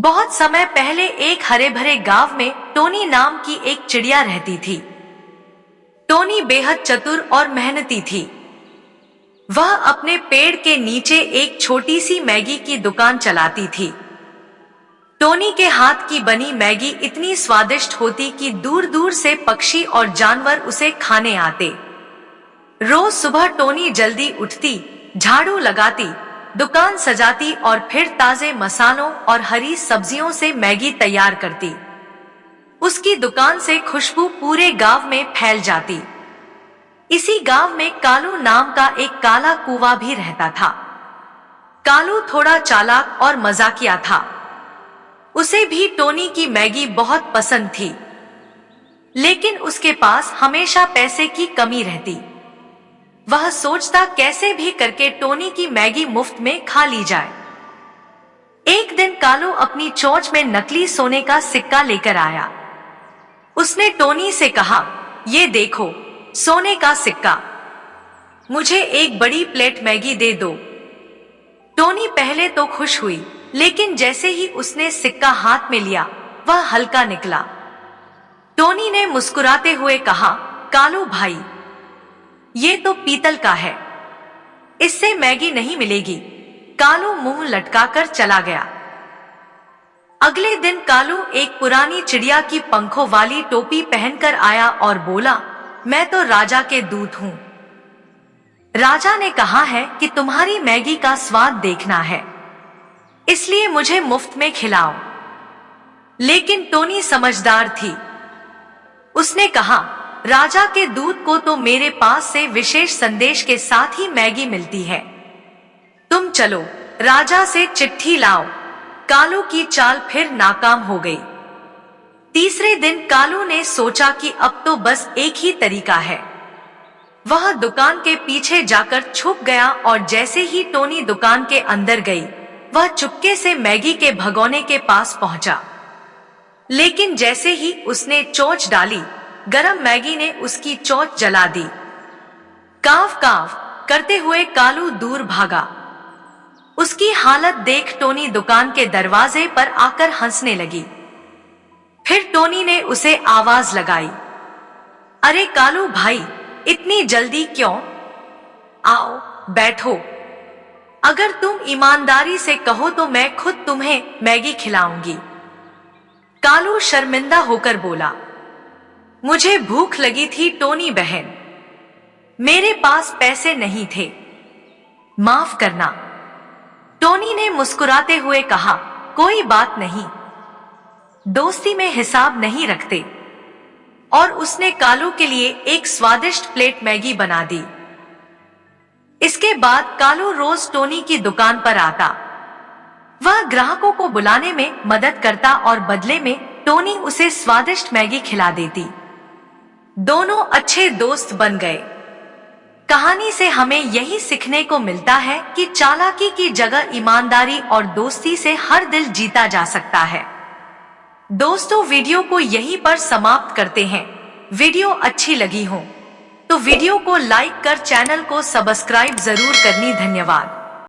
बहुत समय पहले एक हरे भरे गांव में टोनी नाम की एक चिड़िया रहती थी। टोनी बेहद चतुर और मेहनती थी। वह अपने पेड़ के नीचे एक छोटी सी मैगी की दुकान चलाती थी। टोनी के हाथ की बनी मैगी इतनी स्वादिष्ट होती कि दूर दूर से पक्षी और जानवर उसे खाने आते। रोज सुबह टोनी जल्दी उठती, झाड़ू लगाती, दुकान सजाती और फिर ताजे मसालों और हरी सब्जियों से मैगी तैयार करती। उसकी दुकान से खुशबू पूरे गांव में फैल जाती। इसी गांव में कालू नाम का एक काला कौवा भी रहता था। कालू थोड़ा चालाक और मजाकिया था। उसे भी टोनी की मैगी बहुत पसंद थी, लेकिन उसके पास हमेशा पैसे की कमी रहती। वह सोचता कैसे भी करके टोनी की मैगी मुफ्त में खा ली जाए। एक दिन कालू अपनी चोंच में नकली सोने का सिक्का लेकर आया। उसने टोनी से कहा, ये देखो, सोने का सिक्का, मुझे एक बड़ी प्लेट मैगी दे दो। टोनी पहले तो खुश हुई, लेकिन जैसे ही उसने सिक्का हाथ में लिया, वह हल्का निकला। टोनी ने मुस्कुराते हुए कहा, कालू भाई, ये तो पीतल का है, इससे मैगी नहीं मिलेगी। कालू मुंह लटकाकर चला गया। अगले दिन कालू एक पुरानी चिड़िया की पंखों वाली टोपी पहनकर आया और बोला, मैं तो राजा के दूत हूं। राजा ने कहा है कि तुम्हारी मैगी का स्वाद देखना है, इसलिए मुझे मुफ्त में खिलाओ। लेकिन टोनी समझदार थी। उसने कहा, राजा के दूत को तो मेरे पास से विशेष संदेश के साथ ही मैगी मिलती है। तुम चलो, राजा से चिट्ठी लाओ। कालू की चाल फिर नाकाम हो गई। तीसरे दिन कालू ने सोचा कि अब तो बस एक ही तरीका है। वह दुकान के पीछे जाकर छुप गया और जैसे ही टोनी दुकान के अंदर गई, वह चुपके से मैगी के भगोने के पास पहुंचा। लेकिन जैसे ही उसने चोंच डाली, गरम मैगी ने उसकी चोंच जला दी। काव काव करते हुए कालू दूर भागा। उसकी हालत देख टोनी दुकान के दरवाजे पर आकर हंसने लगी। फिर टोनी ने उसे आवाज लगाई, अरे कालू भाई, इतनी जल्दी क्यों? आओ बैठो। अगर तुम ईमानदारी से कहो तो मैं खुद तुम्हें मैगी खिलाऊंगी। कालू शर्मिंदा होकर बोला, मुझे भूख लगी थी टोनी बहन, मेरे पास पैसे नहीं थे, माफ करना। टोनी ने मुस्कुराते हुए कहा, कोई बात नहीं, दोस्ती में हिसाब नहीं रखते। और उसने कालू के लिए एक स्वादिष्ट प्लेट मैगी बना दी। इसके बाद कालू रोज टोनी की दुकान पर आता। वह ग्राहकों को बुलाने में मदद करता और बदले में टोनी उसे स्वादिष्ट मैगी खिला देती। दोनों अच्छे दोस्त बन गए। कहानी से हमें यही सीखने को मिलता है कि चालाकी की जगह ईमानदारी और दोस्ती से हर दिल जीता जा सकता है। दोस्तों, वीडियो को यहीं पर समाप्त करते हैं। वीडियो अच्छी लगी हो तो वीडियो को लाइक कर चैनल को सब्सक्राइब जरूर करनी। धन्यवाद।